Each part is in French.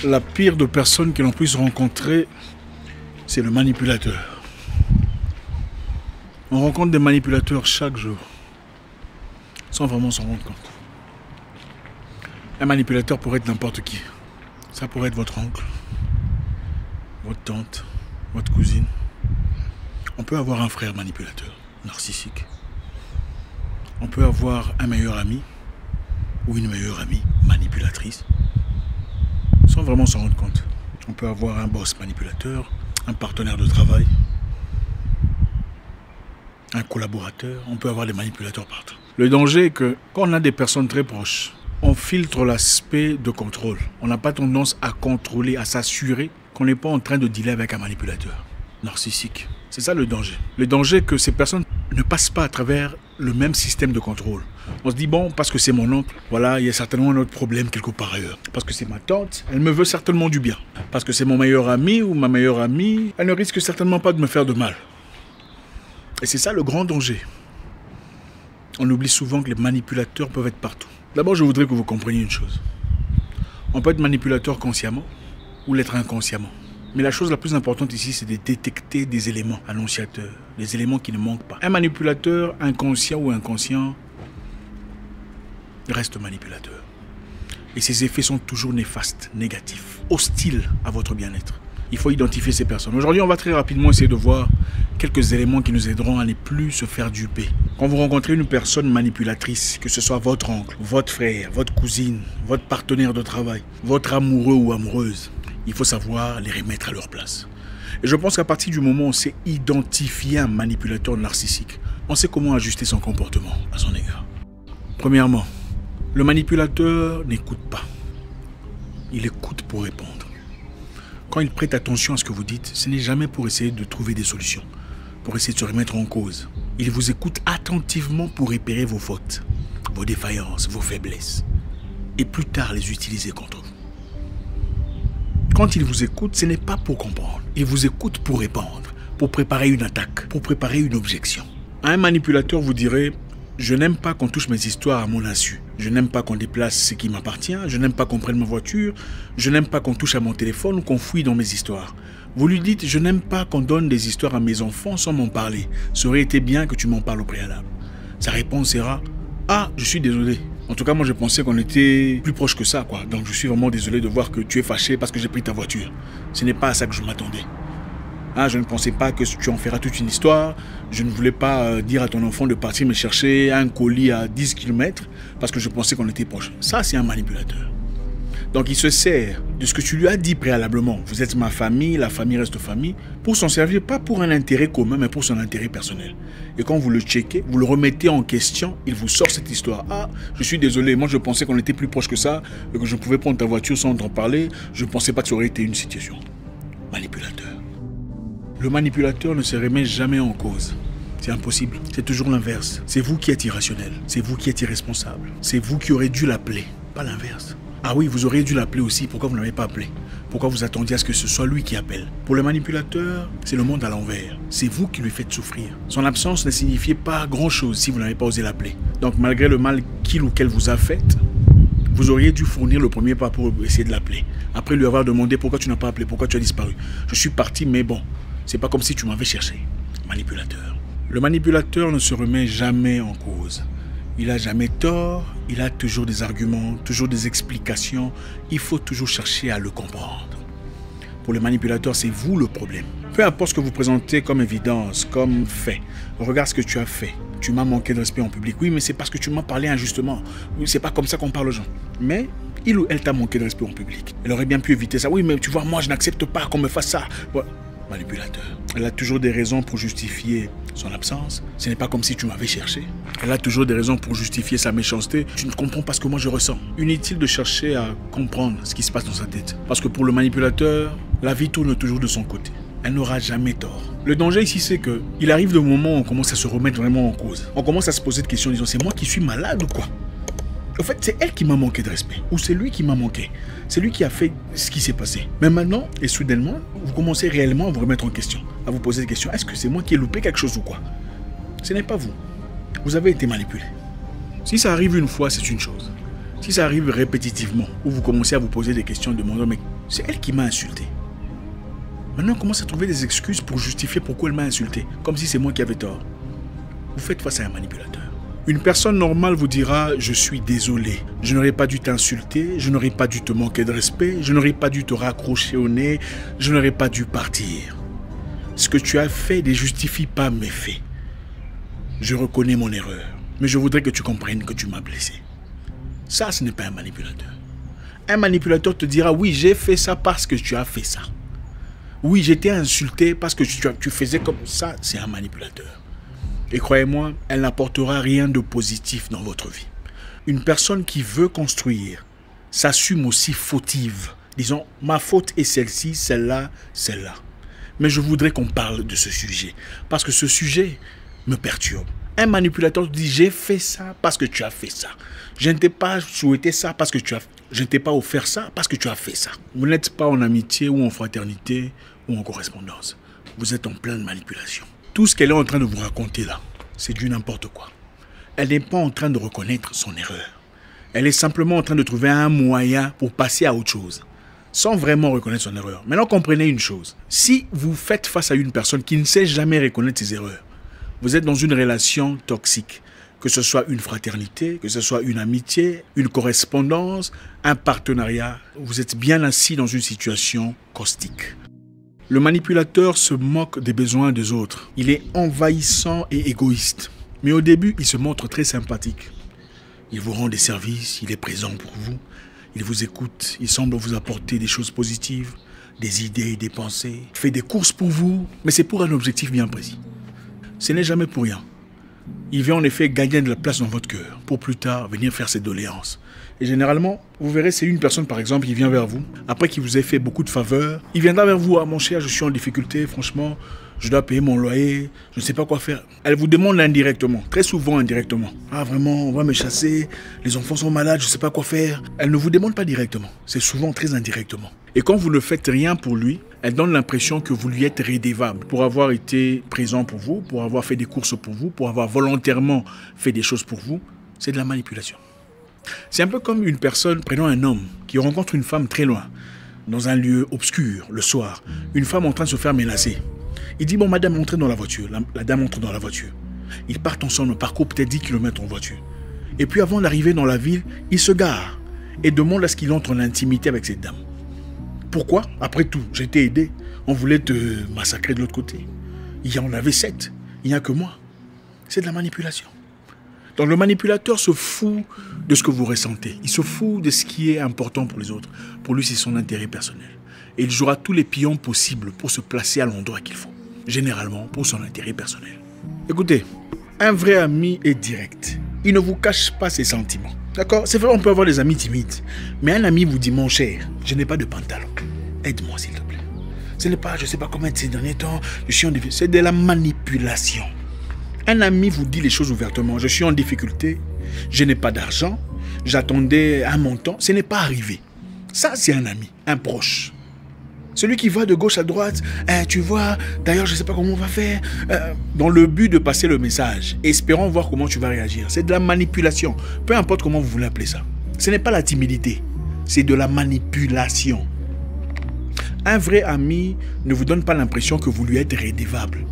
La pire de personne que l'on puisse rencontrer, c'est le manipulateur. On rencontre des manipulateurs chaque jour, sans vraiment s'en rendre compte. Un manipulateur pourrait être n'importe qui. Ça pourrait être votre oncle, votre tante, votre cousine. On peut avoir un frère manipulateur, narcissique. On peut avoir un meilleur ami ou une meilleure amie manipulatrice, sans vraiment s'en rendre compte. On peut avoir un boss manipulateur, un partenaire de travail, un collaborateur. On peut avoir des manipulateurs partout. Le danger est que quand on a des personnes très proches, on filtre l'aspect de contrôle. On n'a pas tendance à contrôler, à s'assurer qu'on n'est pas en train de dealer avec un manipulateur narcissique. C'est ça le danger. Le danger est que ces personnes ne passent pas à travers le même système de contrôle. On se dit, bon, parce que c'est mon oncle, voilà, il y a certainement un autre problème quelque part ailleurs. Parce que c'est ma tante, elle me veut certainement du bien. Parce que c'est mon meilleur ami ou ma meilleure amie, elle ne risque certainement pas de me faire de mal. Et c'est ça le grand danger. On oublie souvent que les manipulateurs peuvent être partout. D'abord, je voudrais que vous compreniez une chose. On peut être manipulateur consciemment ou l'être inconsciemment. Mais la chose la plus importante ici, c'est de détecter des éléments annonciateurs, des éléments qui ne manquent pas. Un manipulateur inconscient ou inconscient reste manipulateur. Et ses effets sont toujours néfastes, négatifs, hostiles à votre bien-être. Il faut identifier ces personnes. Aujourd'hui, on va très rapidement essayer de voir quelques éléments qui nous aideront à ne plus se faire duper. Quand vous rencontrez une personne manipulatrice, que ce soit votre oncle, votre frère, votre cousine, votre partenaire de travail, votre amoureux ou amoureuse, il faut savoir les remettre à leur place. Et je pense qu'à partir du moment où on sait identifier un manipulateur narcissique, on sait comment ajuster son comportement à son égard. Premièrement, le manipulateur n'écoute pas. Il écoute pour répondre. Quand il prête attention à ce que vous dites, ce n'est jamais pour essayer de trouver des solutions, pour essayer de se remettre en cause. Il vous écoute attentivement pour repérer vos fautes, vos défaillances, vos faiblesses, et plus tard les utiliser contre vous. Quand il vous écoute, ce n'est pas pour comprendre. Il vous écoute pour répondre, pour préparer une attaque, pour préparer une objection. Un manipulateur vous dirait « Je n'aime pas qu'on touche mes histoires à mon insu. Je n'aime pas qu'on déplace ce qui m'appartient. Je n'aime pas qu'on prenne ma voiture. Je n'aime pas qu'on touche à mon téléphone ou qu'on fouille dans mes histoires. » Vous lui dites « Je n'aime pas qu'on donne des histoires à mes enfants sans m'en parler. Ça aurait été bien que tu m'en parles au préalable. » Sa réponse sera « Ah, je suis désolé. En tout cas, moi, je pensais qu'on était plus proche que ça, quoi. Donc, je suis vraiment désolé de voir que tu es fâché parce que j'ai pris ta voiture. Ce n'est pas à ça que je m'attendais. Ah, je ne pensais pas que tu en feras toute une histoire. Je ne voulais pas dire à ton enfant de partir me chercher un colis à 10 km parce que je pensais qu'on était proche. » Ça, c'est un manipulateur. Donc, il se sert de ce que tu lui as dit préalablement. Vous êtes ma famille, la famille reste famille, pour s'en servir, pas pour un intérêt commun, mais pour son intérêt personnel. Et quand vous le checkez, vous le remettez en question, il vous sort cette histoire. Ah, je suis désolé, moi je pensais qu'on était plus proche que ça, et que je pouvais prendre ta voiture sans t'en parler. Je ne pensais pas que ça aurait été une situation. Manipulateur. Le manipulateur ne se remet jamais en cause. C'est impossible. C'est toujours l'inverse. C'est vous qui êtes irrationnel. C'est vous qui êtes irresponsable. C'est vous qui aurez dû l'appeler, pas l'inverse. Ah oui, vous auriez dû l'appeler aussi. Pourquoi vous ne l'avez pas appelé? Pourquoi vous attendiez à ce que ce soit lui qui appelle? Pour le manipulateur, c'est le monde à l'envers. C'est vous qui lui faites souffrir. Son absence ne signifiait pas grand-chose si vous n'avez pas osé l'appeler. Donc malgré le mal qu'il ou qu'elle vous a fait, vous auriez dû fournir le premier pas pour essayer de l'appeler. Après lui avoir demandé pourquoi tu n'as pas appelé, pourquoi tu as disparu. Je suis parti, mais bon, c'est pas comme si tu m'avais cherché. Manipulateur. Le manipulateur ne se remet jamais en cause. Il n'a jamais tort, il a toujours des arguments, toujours des explications. Il faut toujours chercher à le comprendre. Pour le manipulateur, c'est vous le problème. Peu importe ce que vous présentez comme évidence, comme fait. Regarde ce que tu as fait. Tu m'as manqué de respect en public. Oui, mais c'est parce que tu m'as parlé injustement. Oui, c'est pas comme ça qu'on parle aux gens. Mais il ou elle t'a manqué de respect en public. Elle aurait bien pu éviter ça. Oui, mais tu vois, moi, je n'accepte pas qu'on me fasse ça. Voilà. Manipulateur. Elle a toujours des raisons pour justifier son absence. Ce n'est pas comme si tu m'avais cherché. Elle a toujours des raisons pour justifier sa méchanceté. Tu ne comprends pas ce que moi je ressens. Inutile de chercher à comprendre ce qui se passe dans sa tête. Parce que pour le manipulateur, la vie tourne toujours de son côté. Elle n'aura jamais tort. Le danger ici, c'est qu'il arrive de moments où on commence à se remettre vraiment en cause. On commence à se poser des questions en disant, c'est moi qui suis malade ou quoi? En fait, c'est elle qui m'a manqué de respect. Ou c'est lui qui m'a manqué. C'est lui qui a fait ce qui s'est passé. Mais maintenant, et soudainement, vous commencez réellement à vous remettre en question. À vous poser des questions. Est-ce que c'est moi qui ai loupé quelque chose ou quoi? Ce n'est pas vous. Vous avez été manipulé. Si ça arrive une fois, c'est une chose. Si ça arrive répétitivement, où vous commencez à vous poser des questions demandant, mais c'est elle qui m'a insulté. Maintenant, on commence à trouver des excuses pour justifier pourquoi elle m'a insulté, comme si c'est moi qui avais tort. Vous faites face à un manipulateur. Une personne normale vous dira « Je suis désolé, je n'aurais pas dû t'insulter, je n'aurais pas dû te manquer de respect, je n'aurais pas dû te raccrocher au nez, je n'aurais pas dû partir. Ce que tu as fait ne justifie pas mes faits. Je reconnais mon erreur, mais je voudrais que tu comprennes que tu m'as blessé. » Ça, ce n'est pas un manipulateur. Un manipulateur te dira « Oui, j'ai fait ça parce que tu as fait ça. Oui, j'étais insulté parce que tu faisais comme ça. » C'est un manipulateur. Et croyez-moi, elle n'apportera rien de positif dans votre vie. Une personne qui veut construire s'assume aussi fautive. Disons, ma faute est celle-ci, celle-là, celle-là. Mais je voudrais qu'on parle de ce sujet, parce que ce sujet me perturbe. Un manipulateur dit, j'ai fait ça parce que tu as fait ça. Je ne t'ai pas souhaité ça parce que je ne t'ai pas offert ça parce que tu as fait ça. Vous n'êtes pas en amitié ou en fraternité ou en correspondance. Vous êtes en pleine manipulation. Tout ce qu'elle est en train de vous raconter là, c'est du n'importe quoi. Elle n'est pas en train de reconnaître son erreur. Elle est simplement en train de trouver un moyen pour passer à autre chose, sans vraiment reconnaître son erreur. Maintenant, comprenez une chose. Si vous faites face à une personne qui ne sait jamais reconnaître ses erreurs, vous êtes dans une relation toxique. Que ce soit une fraternité, que ce soit une amitié, une correspondance, un partenariat, vous êtes bien assis dans une situation caustique. Le manipulateur se moque des besoins des autres. Il est envahissant et égoïste. Mais au début, il se montre très sympathique. Il vous rend des services, il est présent pour vous. Il vous écoute, il semble vous apporter des choses positives, des idées, des pensées. Il fait des courses pour vous, mais c'est pour un objectif bien précis. Ce n'est jamais pour rien. Il vient en effet gagner de la place dans votre cœur, pour plus tard venir faire ses doléances. Et généralement, vous verrez, c'est une personne par exemple qui vient vers vous, après qu'il vous ait fait beaucoup de faveurs, il viendra vers vous, ah mon cher, je suis en difficulté, franchement, je dois payer mon loyer, je ne sais pas quoi faire. Elle vous demande indirectement, très souvent indirectement. Ah vraiment, on va me chasser, les enfants sont malades, je ne sais pas quoi faire. Elle ne vous demande pas directement, c'est souvent très indirectement. Et quand vous ne faites rien pour lui, elle donne l'impression que vous lui êtes rédévable pour avoir été présent pour vous, pour avoir fait des courses pour vous, pour avoir volontairement fait des choses pour vous. C'est de la manipulation. C'est un peu comme une personne, prenons un homme, qui rencontre une femme très loin, dans un lieu obscur, le soir. Une femme en train de se faire menacer. Il dit, bon, madame, entrez dans la voiture. La dame entre dans la voiture. Ils partent ensemble, parcourent peut-être 10 km en voiture. Et puis avant d'arriver dans la ville, il se gare et demande à ce qu'il entre en intimité avec cette dame. Pourquoi? Après tout, j'ai été aidé. On voulait te massacrer de l'autre côté. Il y en avait 7. Il n'y a que moi. C'est de la manipulation. Donc le manipulateur se fout de ce que vous ressentez. Il se fout de ce qui est important pour les autres. Pour lui, c'est son intérêt personnel. Et il jouera tous les pions possibles pour se placer à l'endroit qu'il faut. Généralement, pour son intérêt personnel. Écoutez, un vrai ami est direct. Il ne vous cache pas ses sentiments. D'accord? C'est vrai, on peut avoir des amis timides. Mais un ami vous dit, mon cher, je n'ai pas de pantalon. Aide-moi, s'il te plaît. Ce n'est pas, je ne sais pas comment être ces derniers temps. Je suis en difficulté. C'est de la manipulation. Un ami vous dit les choses ouvertement. Je suis en difficulté. Je n'ai pas d'argent. J'attendais un montant. Ce n'est pas arrivé. Ça, c'est un ami, un proche. Celui qui va de gauche à droite, tu vois, d'ailleurs, je ne sais pas comment on va faire, dans le but de passer le message, espérant voir comment tu vas réagir. C'est de la manipulation, peu importe comment vous voulez appeler ça. Ce n'est pas la timidité, c'est de la manipulation. Un vrai ami ne vous donne pas l'impression que vous lui êtes rédévable.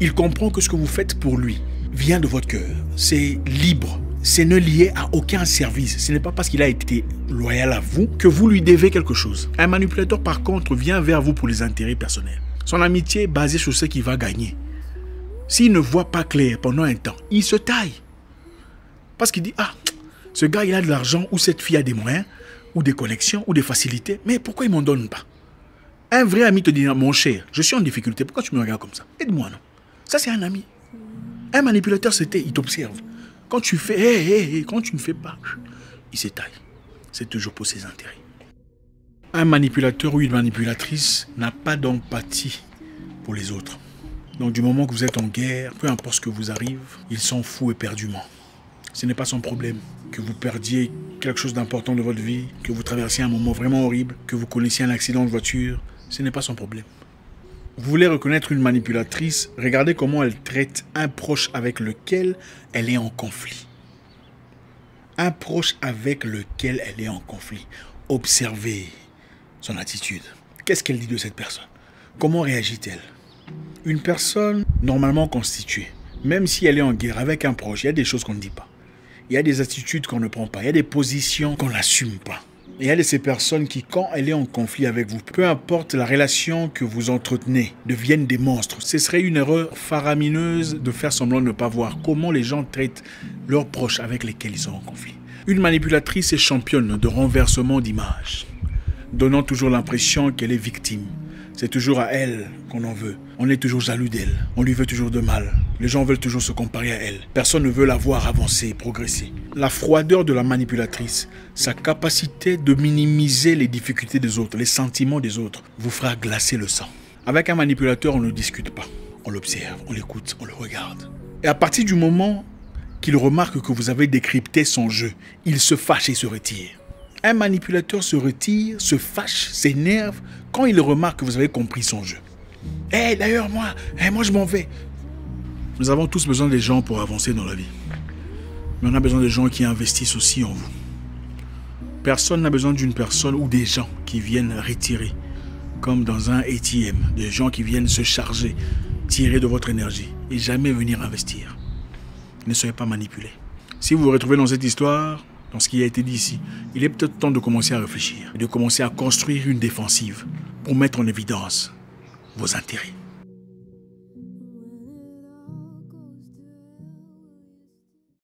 Il comprend que ce que vous faites pour lui vient de votre cœur. C'est libre. C'est ne lié à aucun service. Ce n'est pas parce qu'il a été loyal à vous que vous lui devez quelque chose. Un manipulateur, par contre, vient vers vous pour les intérêts personnels. Son amitié est basée sur ce qu'il va gagner. S'il ne voit pas clair pendant un temps, il se taille. Parce qu'il dit, ah, ce gars, il a de l'argent, ou cette fille a des moyens, ou des connexions, ou des facilités, mais pourquoi il ne m'en donne pas? Un vrai ami te dit, mon cher, je suis en difficulté, pourquoi tu me regardes comme ça? Aide-moi, non? Ça, c'est un ami. Un manipulateur, il t'observe. Quand tu fais, quand tu ne fais pas, il s'étaille. C'est toujours pour ses intérêts. Un manipulateur ou une manipulatrice n'a pas d'empathie pour les autres. Donc du moment que vous êtes en guerre, peu importe ce que vous arrive, il s'en fout éperdument. Ce n'est pas son problème. Que vous perdiez quelque chose d'important de votre vie, que vous traversiez un moment vraiment horrible, que vous connaissiez un accident de voiture, ce n'est pas son problème. Vous voulez reconnaître une manipulatrice, regardez comment elle traite un proche avec lequel elle est en conflit. Un proche avec lequel elle est en conflit. Observez son attitude. Qu'est-ce qu'elle dit de cette personne? Comment réagit-elle? Une personne normalement constituée, même si elle est en guerre avec un proche, il y a des choses qu'on ne dit pas. Il y a des attitudes qu'on ne prend pas. Il y a des positions qu'on n'assume pas. Il y a de ces personnes qui, quand elle est en conflit avec vous, peu importe la relation que vous entretenez, deviennent des monstres. Ce serait une erreur faramineuse de faire semblant de ne pas voir comment les gens traitent leurs proches avec lesquels ils sont en conflit. Une manipulatrice est championne de renversement d'image, donnant toujours l'impression qu'elle est victime. C'est toujours à elle qu'on en veut. On est toujours jaloux d'elle. On lui veut toujours de mal. Les gens veulent toujours se comparer à elle. Personne ne veut la voir avancer, progresser. La froideur de la manipulatrice, sa capacité de minimiser les difficultés des autres, les sentiments des autres, vous fera glacer le sang. Avec un manipulateur, on ne discute pas. On l'observe, on l'écoute, on le regarde. Et à partir du moment qu'il remarque que vous avez décrypté son jeu, il se fâche et se retire. Un manipulateur se retire, se fâche, s'énerve quand il remarque que vous avez compris son jeu. D'ailleurs, moi je m'en vais. Nous avons tous besoin des gens pour avancer dans la vie. Mais on a besoin des gens qui investissent aussi en vous. Personne n'a besoin d'une personne ou des gens qui viennent retirer, comme dans un ATM, des gens qui viennent se charger, tirer de votre énergie et jamais venir investir. Ne soyez pas manipulés. Si vous vous retrouvez dans cette histoire, dans ce qui a été dit ici, il est peut-être temps de commencer à réfléchir, de commencer à construire une défensive pour mettre en évidence vos intérêts.